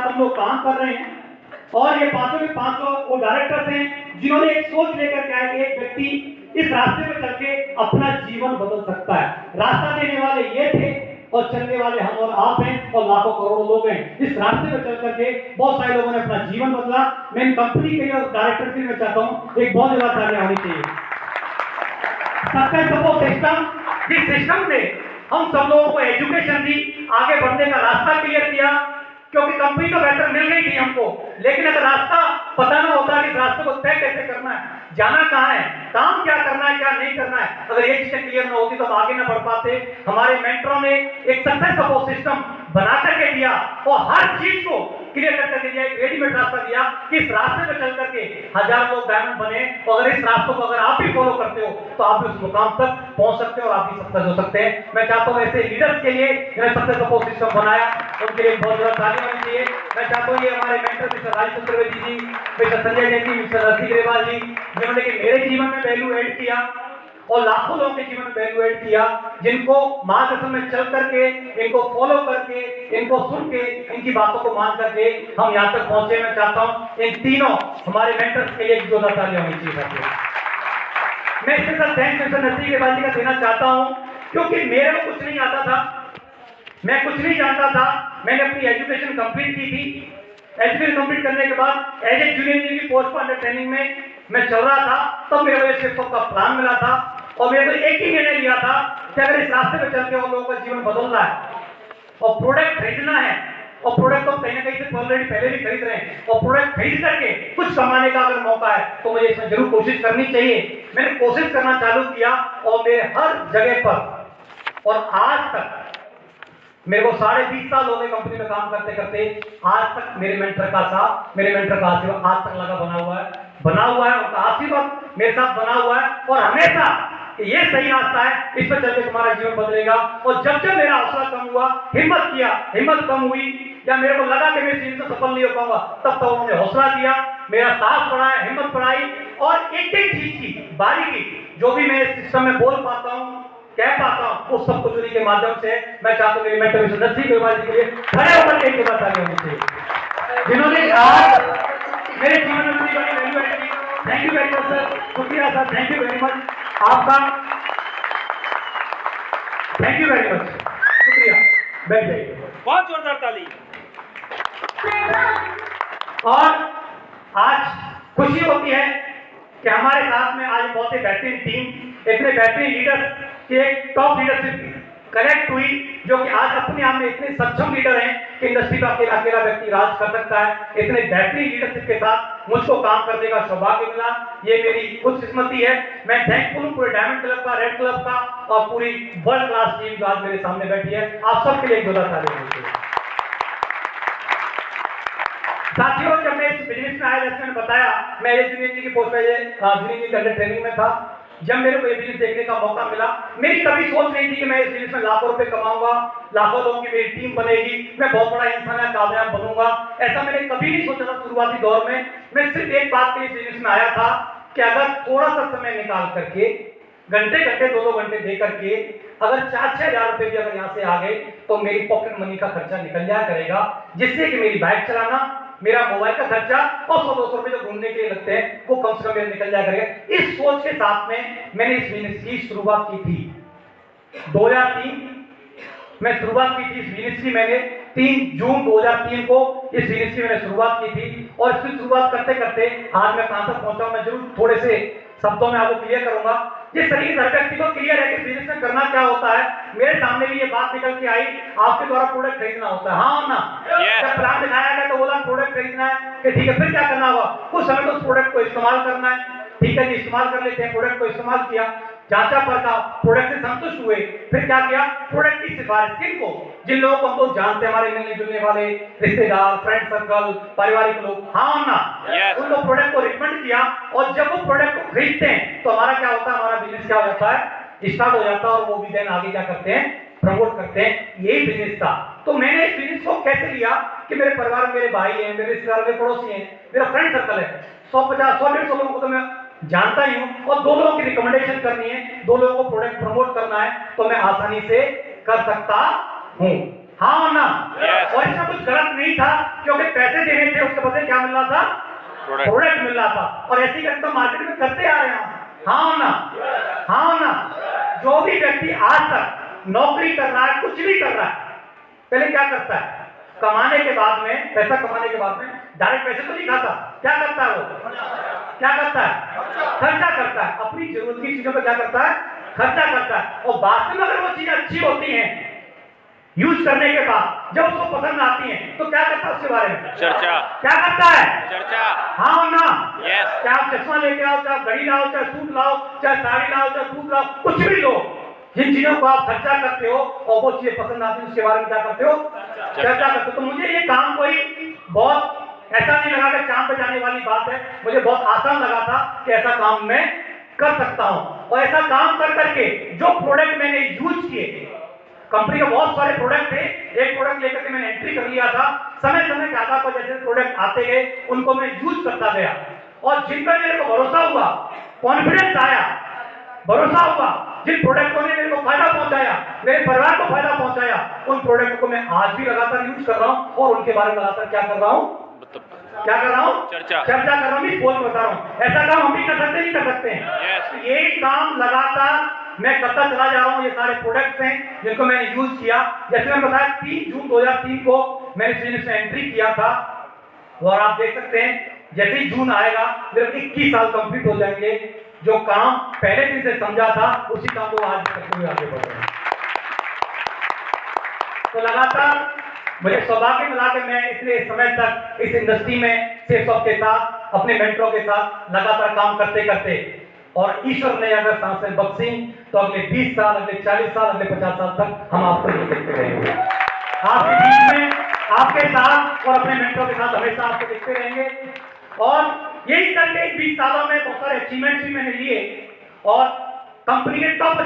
साथ हम लोग काम कर रहे हैं और ये पांचों के पांचों वो डायरेक्टर्स हैं जिन्होंने एक सोच लेकर के आए कि एक व्यक्ति इस रास्ते पर चल के अपना जीवन बदल सकता है। रास्ता देने वाले ये थे और चलने वाले हम और आप हैं और लाखों करोड़ों लोग हैं। इस रास्ते पर चल करके बहुत सारे लोगों ने अपना जीवन बदला। मैं इन कंपनी के लिए और डायरेक्टर के लिए चाहता हूं एक बहुत ज्यादा तालियां होनी चाहिए। सक्सेस सपोर्ट सिस्टम, जिस सिस्टम ने हम सब लोगों को एजुकेशन दी, आगे बढ़ने का रास्ता क्लियर किया, क्योंकि कंपनी तो बेहतर मिल गई थी हमको, लेकिन अगर रास्ता पता ना होता कि इस रास्ते को तय कैसे करना है, जाना कहाँ है, काम क्या करना है, क्या नहीं करना है, अगर ये चीजें क्लियर ना होती तो हम आगे ना बढ़ पाते। हमारे मेंटरों ने एक सक्सेस सपोर्ट सिस्टम बना करके दिया और हर चीज को क्लियर करके दिया, एक रेडीमेड रास्ता दिया कि इस रास्ते पर चल करके हजार लोग डायमंड बने और अगर इस रास्ते को अगर आप भी फॉलो करते हो तो आप भी उस मुकाम तक पहुंच सकते हो और आप भी सक्सेस हो सकते हैं। मैं चाहता हूं ऐसे लीडर्स के लिए जिन्होंने सक्सेस सपोर्ट सिस्टम बनाया उनके लिए बहुत ज्यादा ताली होनी चाहिए। मैं चाहता हूं ये हमारे मेंटर मिस्टर राज चतुर्वेदी जी, मिस्टर संजय जैन जी, मिस्टर रसिक ग्रेवाल जी, जिन्होंने कि मेरे जीवन में वैल्यू ऐड किया और लाखों लोगों के जीवन में वैल्यू ऐड किया, जिनको मार्गदर्शन में चल करके, इनको फॉलो करके, इनको सुन के, इनकी बातों को मान करके हम यहाँ तक पहुंचे। मैं चाहता हूं इन तीनों हमारे मेंटर्स के लिए एक जोरदार तालियां होनी चाहिए। मैं स्पेशल थैंक्स मिस्टर रसिक ग्रेवाल जी का देना चाहता हूं क्योंकि मेरे को कुछ नहीं आता था, मैं कुछ नहीं जानता था। मैंने अपनी एजुकेशन कंप्लीट की थी। एजुकेशन कंप्लीट करने के बाद एज ए जूनियर इंजीनियर की पोस्ट पर अंडर ट्रेनिंग में मैं चल रहा था, तब मेरे वजह से सबका प्लान मिला था और मैंने तो एक ही निर्णय लिया था कि अगर इस रास्ते पर चलते और लोगों का जीवन बदलना है और प्रोडक्ट खरीदना है, और प्रोडक्ट तो कहीं ना कहीं से ऑलरेडी पहले भी खरीद रहे हैं, और प्रोडक्ट खरीद करके कुछ कमाने का अगर मौका है तो मुझे इसमें जरूर कोशिश करनी चाहिए। मैंने कोशिश करना चालू किया और मेरे हर जगह पर, और आज तक मेरे को 20.5 साल हो गए कंपनी में काम करते करते, आज तक मेरे मेंटर का आशीर्वाद आज तक लगा बना हुआ है उनका आशीर्वाद मेरे साथ बना हुआ है और हमेशा ये सही रास्ता है, इस पर चलकर तुम्हारा जीवन बदलेगा। और जब जब मेरा हौसला कम हुआ, हिम्मत कम हुई या मेरे को लगा कि मैं इस जीवन से सफल नहीं हो पाऊंगा, तब तक उन्होंने हौसला दिया, मेरा साथ बढ़ाया, हिम्मत बढ़ाई और एक एक चीज की बारीकी जो भी मैं इस सिस्टम में बोल पाता हूँ, कह पाता हूं, उस सब कुछ उन्हीं के माध्यम से। मैं चाहता हूं मेरे मेंटर मिस्टर रसिक ग्रेवाल जी के लिए खड़े होकर के एक बात आगे होनी चाहिए, जिन्होंने आज मेरे जीवन में बड़ी बड़ी वैल्यू ऐड की। Thank you very much sir, शुक्रिया sir, thank you very much आपका, थैंक यू वेरी मच, शुक्रिया। बैठ जाइए, बहुत जोरदार ताली। और आज खुशी होती है कि हमारे साथ में आज बहुत ही बेहतरीन टीम, इतने बेहतरीन लीडर्स की एक टॉप लीडरशिप कनेक्ट हुई, जो कि आज अपने आप में इतने सक्षम लीडर हैं कि इंडस्ट्री का अकेला व्यक्ति राज कर सकता है। इतने बेहतरीन लीडरशिप के साथ मुझको काम करने का सौभाग्य मिला, ये मेरी खुशकिस्मती है। मैं थैंकफुल हूं पूरे डायमंड क्लब का, रेड क्लब का और पूरी वर्ल्ड क्लास टीम जो आज मेरे सामने बैठी है। आप सबके लिए जोरदार तालियां होनी चाहिए। साथियों, जब मैं इस बिजनेस में आया, जैसे मैंने बताया, मैं जूनियर इंजीनियर की पोस्ट पे जूनियर इंजीनियर ट्रेनिंग में था। जब मेरे को ये बिजनेस देखने का मौका मिला, मेरी कभी सोच नहीं थी कि मैं इस बिजनेस में लाखों रुपए कमाऊंगा, लाखों लोगों की मेरी टीम बनेगी, मैं बहुत बड़ा इंसान है, कामयाब बनूंगा, ऐसा मैंने कभी नहीं सोचा था। शुरुआती दौर में मैं सिर्फ एक बात के लिए बिजनेस में आया था कि अगर थोड़ा सा समय निकाल करके, घंटे 2-2 घंटे दे करके अगर 4-6 हजार रुपए भी अगर यहाँ से आ गए तो मेरी पॉकेट मनी का खर्चा निकल जाया करेगा, जिससे कि मेरी बाइक चलाना, मेरा मोबाइल का खर्चा और 100-200 रुपए जो घूमने के लिए लगते हैं वो कम से कम मेरे निकल जाया करेगा। इस सोच के साथ में मैंने इस बिजनेस की शुरुआत की थी। 2003 में शुरुआत की थी इस बिजनेस की। मैंने 3 जून 2003 को इस बिजनेस की मैंने शुरुआत की थी और इसकी शुरुआत करते करते आज मैं कहां तक पहुंचा, मैं जरूर थोड़े से शब्दों में आपको क्लियर करूंगा। जिस तरीके से हर व्यक्ति को क्लियर है कि बिजनेस में करना क्या होता है, मेरे सामने भी ये बात निकल के आई, आपके द्वारा प्रोडक्ट खरीदना होता है, हाँ ना? जब प्लान दिखाया गया तो बोला प्रोडक्ट खरीदना है कि ठीक है, फिर क्या करना होगा, कुछ समय तो उस प्रोडक्ट को इस्तेमाल करना है। ठीक है जी, इस्तेमाल कर लेते हैं। प्रोडक्ट को इस्तेमाल किया, जांचा परखा, प्रोडक्ट से संतुष्ट हुए, फिर क्या किया, प्रोडक्ट की सिफारिश किनको, जिन लोगों को हम लोग जानते हैं, हमारे मिलने जुलने वाले रिश्तेदार, फ्रेंड सर्कल, पारिवारिक लोग, हाँ ना? उन लोग प्रोडक्ट को रिकमेंड किया और जब वो प्रोडक्ट को खरीदते हैं तो हमारा क्या होता है, हमारा बिजनेस क्या हो जाता है, स्टार्ट हो जाता है और वो भी देन आगे क्या करते हैं, प्रमोट करते हैं। यही बिजनेस था। तो मैंने इस बिजनेस को कैसे लिया कि मेरे परिवार में मेरे भाई हैं, मेरे रिश्तेदार, मेरे पड़ोसी हैं, मेरा फ्रेंड सर्कल है, 150-100-150 लोगों को तो मैं जानता ही हूं और 2 लोगों की रिकमेंडेशन करनी है, 2 लोगों को प्रोडक्ट प्रमोट करना है तो मैं आसानी से कर सकता हूं, हाँ ना? और इसमें कुछ गलत नहीं था क्योंकि के बदले क्या मिल रहा था? प्रोडक्ट मिल रहा था। और ऐसी करके तो मार्केट में करते आ रहे हैं। हाँ ना, हाँ ना। जो भी व्यक्ति आज तक नौकरी कर रहा है, कुछ भी कर रहा है, पहले क्या करता है? कमाने के बाद में, पैसा कमाने के बाद में डायरेक्ट पैसे तो नहीं खाता। क्या करता है वो? क्या करता है? खर्चा करता है। अपनी जरूरत की चीजों पर क्या करता है? खर्चा करता है। और बाद में अगर वो चीजें अच्छी होती हैं, यूज करने के बाद जब उसको पसंद आती है, तो क्या करता है? उसके बारे में चर्चा। क्या करता है? चर्चा। हाँ ना? यस। चाहे आप चश्मा लेके आओ, चाहे घड़ी लाओ, चाहे सूट लाओ, चाहे साड़ी लाओ, चाहे सूट लाओ, कुछ भी लो, जिन चीजों को आप खर्चा करते हो और वो चीजें पसंद आती है, उसके बारे में क्या करते हो? चर्चा करते हो। तो मुझे ये काम कोई बहुत ऐसा नहीं लगा कि चांद पे जाने वाली बात है। मुझे बहुत आसान लगा था कि ऐसा काम मैं कर सकता हूं। और ऐसा काम कर करके जो प्रोडक्ट मैंने यूज किए, कंपनी के बहुत सारे प्रोडक्ट थे, एक प्रोडक्ट लेकर के मैंने एंट्री कर लिया था। समय समय के आधार पर जैसे प्रोडक्ट आते गए, उनको मैं यूज करता गया। और जिन पर मेरे को भरोसा हुआ, कॉन्फिडेंस आया, भरोसा हुआ, जिन प्रोडक्टों ने मेरे को फायदा पहुंचाया, मेरे परिवार को फायदा पहुंचाया, उन प्रोडक्ट को मैं आज भी लगातार यूज कर रहा हूं और उनके बारे में लगातार क्या कर रहा हूं? क्या कर रहा हूं? चर्चा कर रहा हूं। बोल बता रहा हूं। ऐसा काम हम भी कर सकते नहीं कर सकते हैं? Yes. तो यही काम लगातार मैं करता चला जा रहा हूं। ये सारे प्रोडक्ट्स हैं जिनको मैंने यूज किया। जैसे मैंने बताया 3 जून 2003 को मैंने इस बिजनेस में एंट्री किया था। और आप देख सकते हैं जैसे ही जून आएगा मेरे 21 साल कंप्लीट हो जाएंगे। जो काम पहले दिन से समझा था, उसी काम को आज करते हुए आगे बढ़ रहे हैं। तो लगातार मुझे सौभाग्य मिला कि मैं इतने समय तक इस इंडस्ट्री में सेल्सऑफ के साथ, अपने मेंटरों के साथ लगातार काम करते करते, और ईश्वर ने अगर सांसें बख्शी तो अगले 20 साल, अगले 40 साल, अगले 50 साल तक हम आपको नहीं देखते रहेंगे। आपके बीच में, आपके साथ और अपने मेंटरों के साथ हमेशा आपको देखते रहेंगे। और यही करके 20 सालों में बहुत सारे अचीवमेंट्स भी मैंने लिए। और कंपनी के टॉप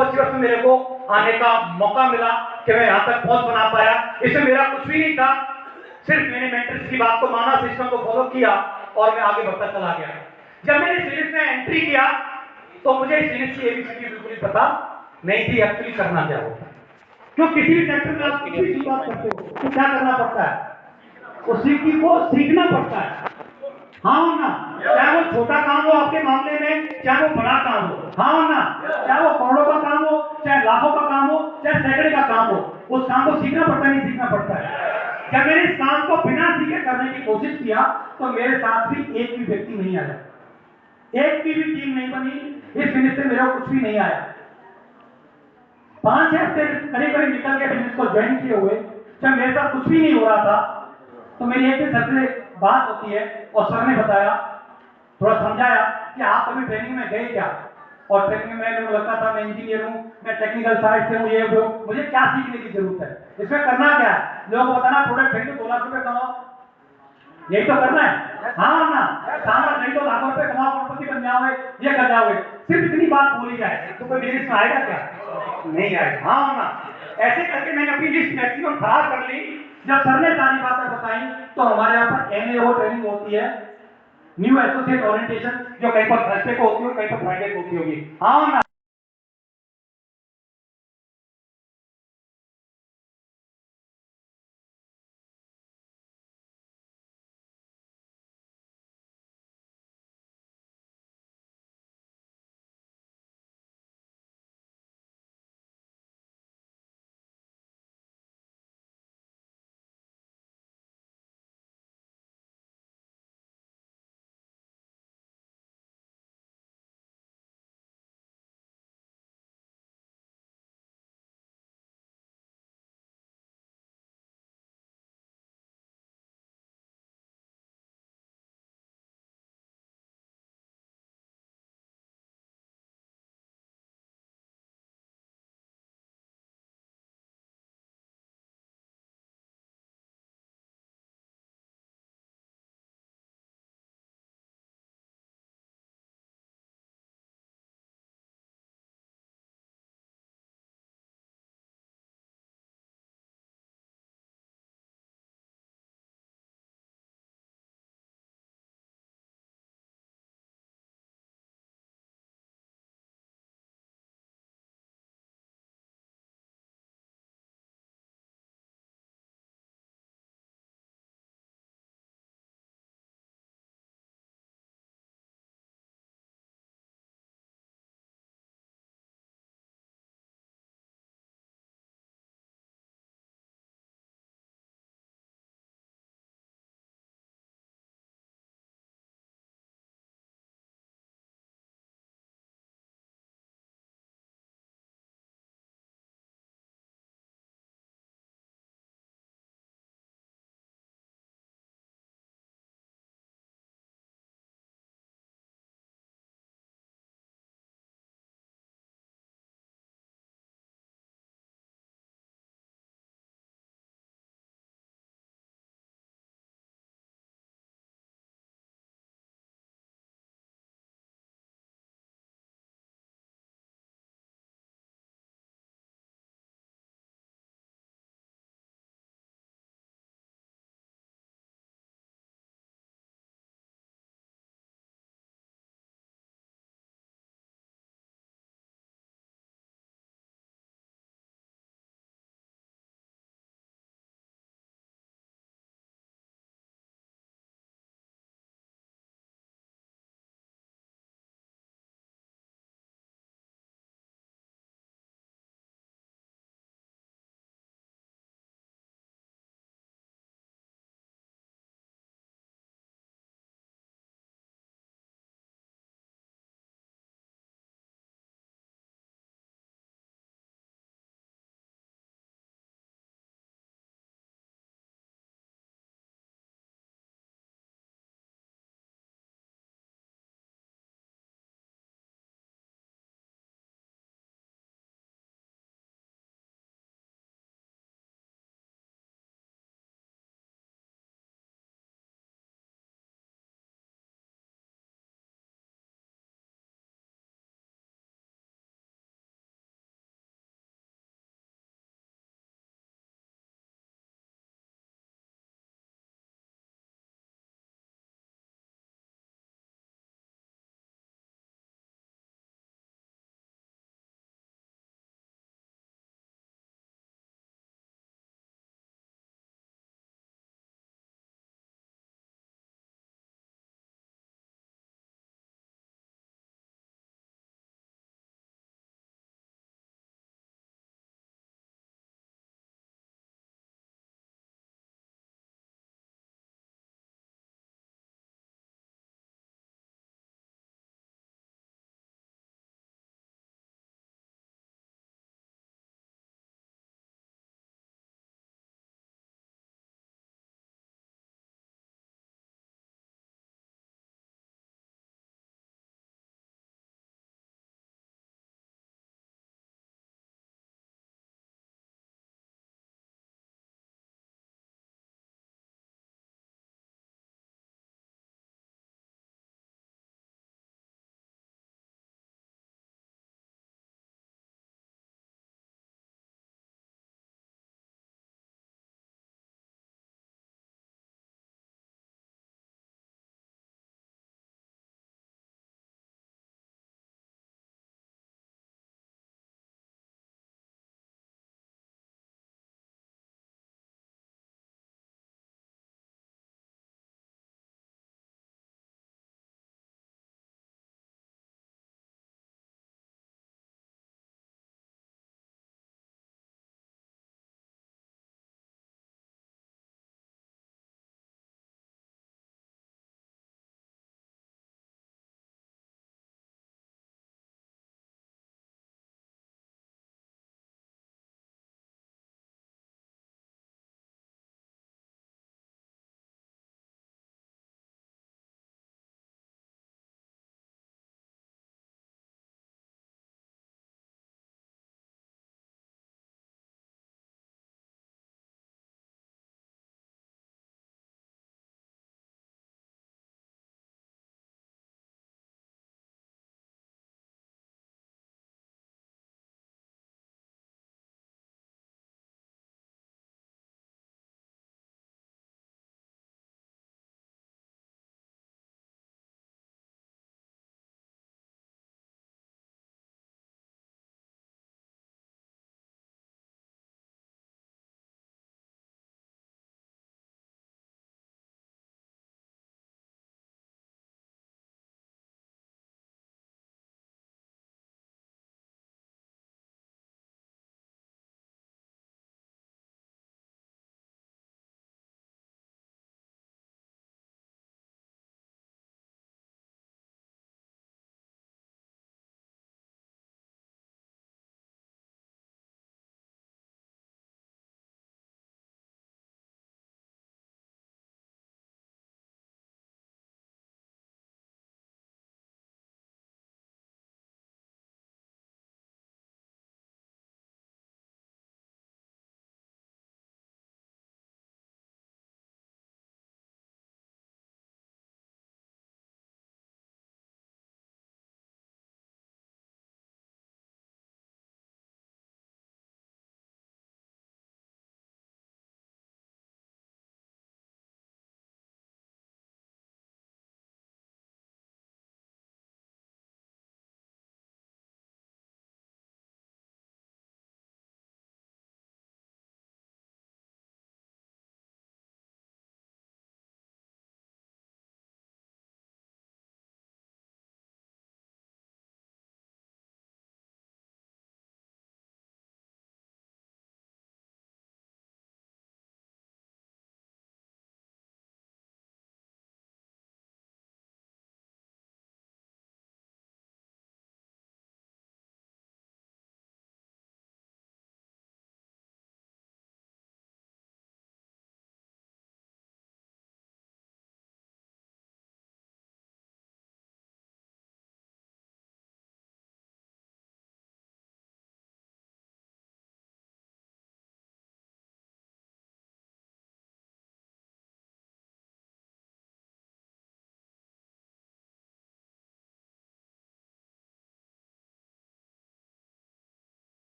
अचीवर्स में मेरे को आने का मौका मिला कि मैं यहाँ तक पहुंच बना पाया। इसमें मेरा कुछ भी नहीं था, सिर्फ मैंने मेंटर्स की बात को माना, सिस्टम को फॉलो किया और मैं आगे बढ़ता चला गया। जब मैंने इस बिजनेस में एंट्री किया तो मुझे इस बिजनेस की एबीसीडी बिल्कुल पता नहीं थी एक्चुअली करना क्या होता है। क्यों किसी भी सेक्टर में आप किसी भी शुरुआत करते हो तो क्या करना पड़ता है? उस चीज को सीखना पड़ता है। हाँ ना? चाहे वो छोटा काम हो आपके मामले में, चाहे वो बड़ा काम हो, हाँ ना? चाहे वो करोड़ों का काम हो, चाहे लाखों का काम हो, चाहे सैकड़े का काम हो, उस काम को सीखना पड़ता है, नहीं सीखना पड़ता है? जब मैंने इस काम को बिना सीखे करने की कोशिश किया तो मेरे साथ भी एक भी व्यक्ति नहीं आया, एक की भी टीम नहीं बनी, इस बिजनेस से मेरा कुछ भी नहीं आया। 5 हफ्ते करीब निकल के बिजनेस को ज्वाइन किए हुए, जब मेरे साथ कुछ भी नहीं हो रहा था तो मेरी एक दिन सर से बात होती है और सर ने बताया, थोड़ा समझाया कि आप कभी ट्रेनिंग में गए क्या? और ट्रेनिंग में मेरे को लगता था मैं इंजीनियर हूँ, मैं टेक्निकल साइड से हूँ, ये वो, मुझे क्या सीखने की जरूरत है? इसमें करना क्या है? लोगों को बताना प्रोडक्ट खरीदो 2 लाख रुपए कमाओ, यही तो करना है। हाँ ना? सामान नहीं तो लाखों रुपए कमाओ, करोड़पति बन जाओगे, ये कर जाओगे। सिर्फ इतनी बात बोली जाए तो कोई बिजनेस में आएगा क्या? नहीं आएगा। हाँ ना? ऐसे करके मैंने अपनी लिस्ट मैक्सिमम खराब कर ली। जब सर ने सारी बातें बताई तो हमारे यहाँ पर NAO ट्रेनिंग होती है, न्यू एसोसिएट ओरिएंटेशन, जो कहीं पर थर्सडे को होती है, कहीं पर फ्राइडे को होती होगी। हाँ ना?